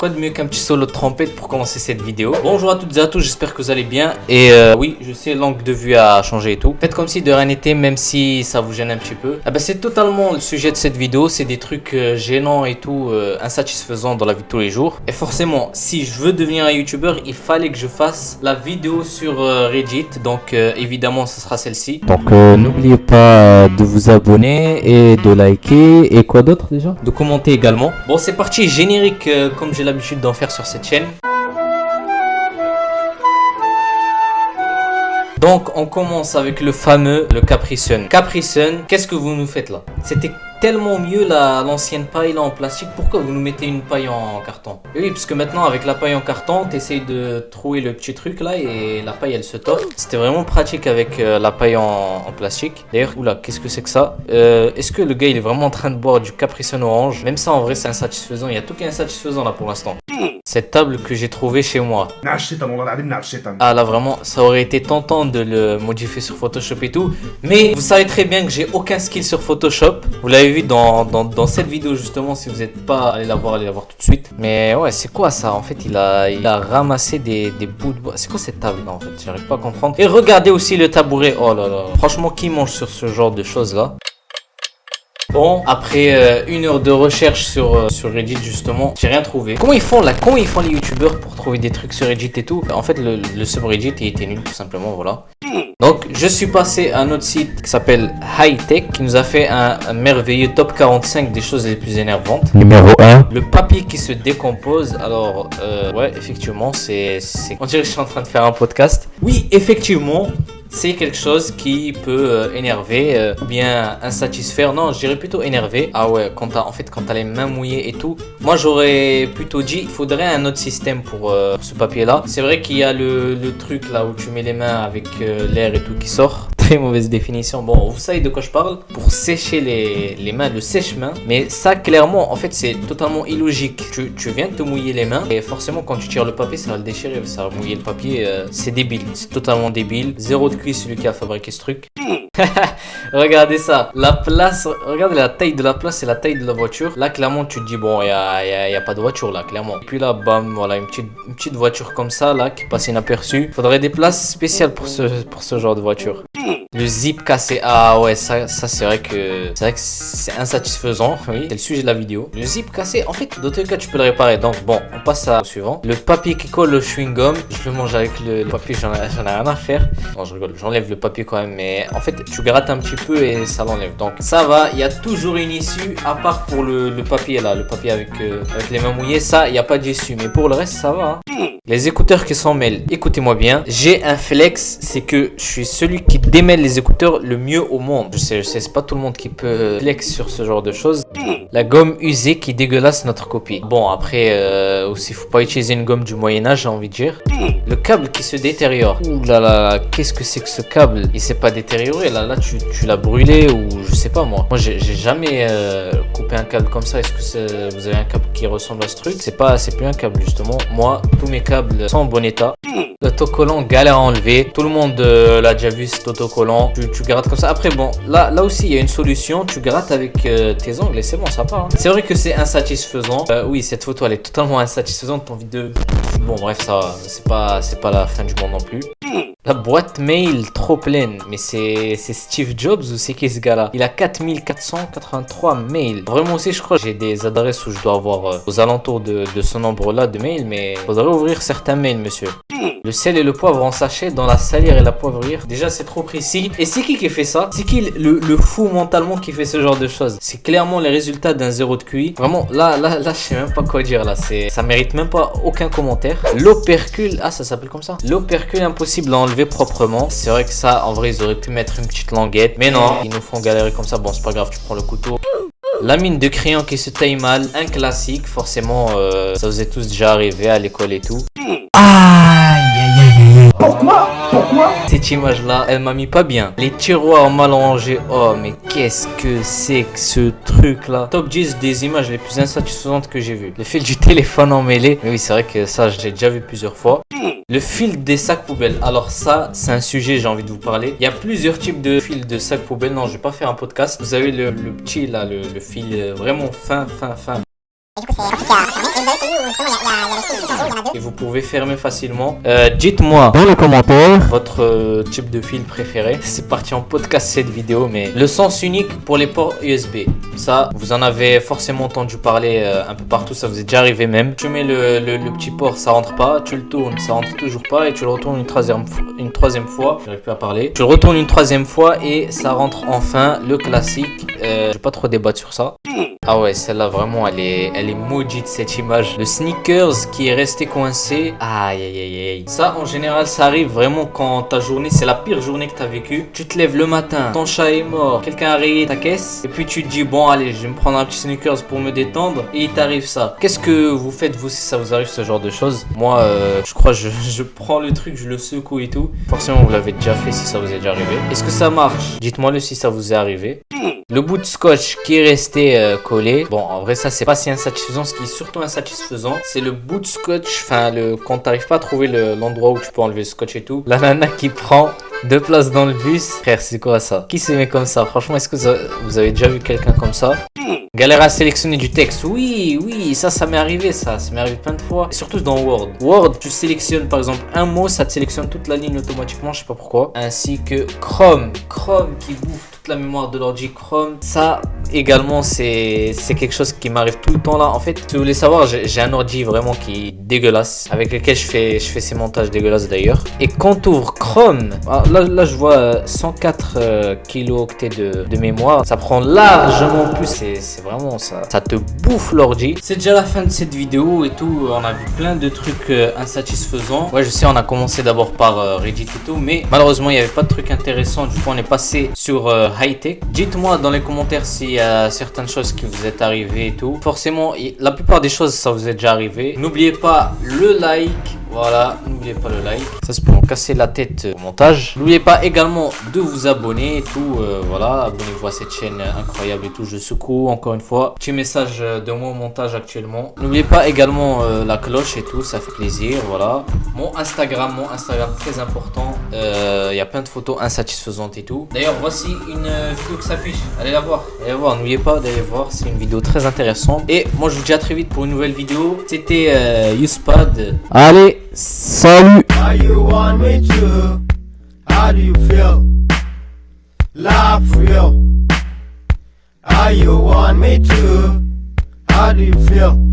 Quoi de mieux qu'un petit solo de trompette pour commencer cette vidéo. Bonjour à toutes et à tous, j'espère que vous allez bien. Et oui, je sais, l'angle de vue a changé et tout. Faites comme si de rien n'était, même si ça vous gêne un petit peu. Ah bah c'est totalement le sujet de cette vidéo, c'est des trucs gênants et tout, insatisfaisants dans la vie de tous les jours. Et forcément, si je veux devenir un youtubeur, il fallait que je fasse la vidéo sur Reddit. Donc évidemment, ce sera celle-ci. Donc n'oubliez pas de vous abonner et de liker. Et quoi d'autre déjà? De commenter également. Bon, c'est parti, générique comme j'ai l'habitude d'en faire sur cette chaîne. Donc on commence avec le fameux, le Capri Sun. Capri Sun, qu'est-ce que vous nous faites là? C'était tellement mieux l'ancienne paille là en plastique. Pourquoi vous nous mettez une paille en carton? Et oui, parce que maintenant avec la paille en carton, t'essayes de trouver le petit truc là et la paille elle se tord. C'était vraiment pratique avec la paille en plastique. D'ailleurs, oula, qu'est-ce que c'est que ça? Est-ce que le gars il est vraiment en train de boire du Capri Sun orange? Même ça en vrai c'est insatisfaisant. Il y a tout qui est insatisfaisant là pour l'instant. Cette table que j'ai trouvée chez moi. Ah là vraiment, ça aurait été tentant de le modifier sur Photoshop et tout. Mais vous savez très bien que j'ai aucun skill sur Photoshop. Vous l'avez vu dans cette vidéo justement. Si vous n'êtes pas allé la voir tout de suite. Mais ouais, c'est quoi ça? En fait, il a ramassé des bouts de bois. C'est quoi cette table là en fait? J'arrive pas à comprendre. Et regardez aussi le tabouret. Oh là là. Franchement, qui mange sur ce genre de choses là? Bon, après une heure de recherche sur Reddit justement, j'ai rien trouvé. Comment ils font les youtubeurs pour trouver des trucs sur Reddit et tout? En fait, le subreddit il était nul tout simplement, voilà. Donc, je suis passé à un autre site qui s'appelle Hightech, qui nous a fait un merveilleux top 45 des choses les plus énervantes. Numéro 1. Le papier qui se décompose. Alors, ouais, effectivement, on dirait que je suis en train de faire un podcast. Oui, effectivement. C'est quelque chose qui peut énerver ou bien insatisfaire. Non, je dirais plutôt énerver. Ah ouais, quand t'as les mains mouillées et tout. Moi, j'aurais plutôt dit il faudrait un autre système pour ce papier-là. C'est vrai qu'il y a le truc là où tu mets les mains avec l'air et tout qui sort. Très mauvaise définition. Bon, vous savez de quoi je parle. Pour sécher les mains, le sèche-main. Mais ça, clairement, en fait, c'est totalement illogique. Tu viens de te mouiller les mains et forcément, quand tu tires le papier, ça va le déchirer. Ça va mouiller le papier. C'est débile. C'est totalement débile. Zéro de celui qui a fabriqué ce truc. Regardez ça, la place, regardez la taille de la place et la taille de la voiture. Là clairement tu te dis bon, il y a pas de voiture là clairement. Et puis là bam, voilà une petite voiture comme ça là qui passe inaperçue. Faudrait des places spéciales pour ce genre de voiture. Le zip cassé, ah ouais, ça c'est vrai que c'est insatisfaisant. Oui, c'est le sujet de la vidéo. Le zip cassé, en fait dans tous les cas tu peux le réparer. Donc bon, on passe au suivant. Le papier qui colle au chewing gum, je le mange avec le papier, j'en ai rien à faire. Non, je rigole, j'enlève le papier quand même, mais en fait tu grattes un petit peu et ça l'enlève. Donc ça va, il y a toujours une issue à part pour le papier là, le papier avec les mains mouillées, ça il y a pas d'issue, mais pour le reste ça va. Hein. Les écouteurs qui s'en mêlent, écoutez-moi bien, j'ai un flex, c'est que je suis celui qui démêle les écouteurs le mieux au monde. Je sais, c'est pas tout le monde qui peut flex sur ce genre de choses. La gomme usée qui dégueulasse notre copie. Bon après aussi faut pas utiliser une gomme du Moyen-Âge, j'ai envie de dire. Le câble qui se détériore. Ouh là là, qu'est-ce que c'est que ce câble? Il s'est pas détérioré là tu l'as brûlé ou je sais pas moi. Moi j'ai jamais coupé un câble comme ça. Est-ce que vous avez un câble qui ressemble à ce truc? C'est plus un câble justement. Moi tous mes câbles sont en bon état. L'autocollant galère à enlever. Tout le monde l'a déjà vu cet autocollant. Tu grattes comme ça. Après bon, là aussi il y a une solution. Tu grattes avec tes ongles et c'est bon, ça part. Hein. C'est vrai que c'est insatisfaisant. Oui, cette photo elle est totalement insatisfaisante. T'as envie de... Bon bref, ça c'est pas la fin du monde non plus. La boîte mail trop pleine. Mais c'est Steve Jobs ou c'est qui ce gars-là? Il a 4483 mails. Vraiment aussi je crois que j'ai des adresses où je dois avoir aux alentours de ce nombre-là de mails. Mais faudrait ouvrir certains mails, monsieur. Le sel et le poivre en sachet dans la salière et la poivrière. Déjà c'est trop précis. Et c'est qui fait ça? C'est qui le fou mentalement qui fait ce genre de choses? C'est clairement les résultats d'un zéro de QI. Vraiment là je sais même pas quoi dire là. Ça mérite même pas aucun commentaire. L'opercule, ah ça s'appelle comme ça. L'opercule impossible à enlever proprement. C'est vrai que ça en vrai ils auraient pu mettre une petite languette. Mais non, ils nous font galérer comme ça. Bon c'est pas grave, tu prends le couteau. La mine de crayon qui se taille mal, un classique, forcément ça vous est tous déjà arrivé à l'école et tout. Pourquoi cette image là, elle m'a mis pas bien. Les tiroirs mal rangés, oh mais qu'est-ce que c'est que ce truc là? Top 10 des images les plus insatisfaisantes que j'ai vues. Le fil du téléphone emmêlé, mais oui c'est vrai que ça j'ai déjà vu plusieurs fois. Le fil des sacs poubelles, alors ça c'est un sujet j'ai envie de vous parler. Il y a plusieurs types de fils de sacs poubelles, non je vais pas faire un podcast. Vous avez le petit là, le fil vraiment fin. Du coup c'est compliqué à fermer. Et vous pouvez fermer facilement. Dites-moi dans les commentaires votre type de fil préféré. C'est parti en podcast cette vidéo, mais le sens unique pour les ports USB. Ça, vous en avez forcément entendu parler un peu partout, ça vous est déjà arrivé même. Tu mets le petit port, ça rentre pas, tu le tournes, ça rentre toujours pas, et tu le retournes une troisième fois. J'arrive plus à parler. Tu le retournes une troisième fois et ça rentre enfin, le classique. Je vais pas trop débattre sur ça. Ah ouais, celle-là vraiment, elle est maudite cette image. Le sneakers qui est resté coincé. Aïe aïe aïe aïe. Ça, en général, ça arrive vraiment quand ta journée, c'est la pire journée que t'as vécue. Tu te lèves le matin, ton chat est mort, quelqu'un a rayé ta caisse, et puis tu te dis bon allez, je vais me prendre un petit sneakers pour me détendre, et il t'arrive ça. Qu'est-ce que vous faites vous si ça vous arrive ce genre de choses? Moi, je crois je prends le truc, je le secoue et tout. Forcément, vous l'avez déjà fait si ça vous est déjà arrivé. Est-ce que ça marche? Dites-moi le si ça vous est arrivé. Le bout de scotch qui est resté collé. Bon, en vrai, ça, c'est pas si insatisfaisant. Ce qui est surtout insatisfaisant, c'est le bout de scotch. Enfin, quand t'arrives pas à trouver l'endroit où tu peux enlever le scotch et tout. La nana qui prend 2 places dans le bus. Frère, c'est quoi ça? Qui se met comme ça? Franchement, est-ce que vous avez déjà vu quelqu'un comme ça? Galère à sélectionner du texte. Oui, ça m'est arrivé, ça m'est arrivé plein de fois. Et surtout dans Word. Word, tu sélectionnes par exemple un mot, ça te sélectionne toute la ligne automatiquement, je sais pas pourquoi. Ainsi que Chrome qui bouffe toute la mémoire de l'ordi. Chrome, ça également, c'est quelque chose qui m'arrive tout le temps là. En fait, si vous voulez savoir, j'ai un ordi vraiment qui est dégueulasse, avec lequel je fais ces montages dégueulasses d'ailleurs. Et quand tu ouvres Chrome, là je vois 104 kilooctets de mémoire. Ça prend largement plus. C'est vraiment ça te bouffe l'ordi. C'est déjà la fin de cette vidéo et tout. On a vu plein de trucs insatisfaisants. Ouais, je sais, on a commencé d'abord par Reddit et tout, mais malheureusement il n'y avait pas de trucs intéressants. Du coup, on est passé sur high tech. Dites-moi dans les commentaires s'il y a certaines choses qui vous est arrivées et tout. Forcément, la plupart des choses, ça vous est déjà arrivé. N'oubliez pas le like. Voilà, n'oubliez pas le like. Ça, c'est pour me casser la tête au montage. N'oubliez pas également de vous abonner et tout. Voilà, abonnez-vous à cette chaîne incroyable et tout. Je secoue encore une fois. Petit message de moi au montage actuellement. N'oubliez pas également la cloche et tout. Ça fait plaisir. Voilà. Mon Instagram très important. Il y a plein de photos insatisfaisantes et tout. D'ailleurs, voici une vidéo qui s'affiche. Allez la voir. N'oubliez pas d'aller voir. C'est une vidéo très intéressante. Et moi, je vous dis à très vite pour une nouvelle vidéo. C'était Youspad. Allez. Salut. How you want me to? How do you feel? Love real. How you want me to? How do you feel?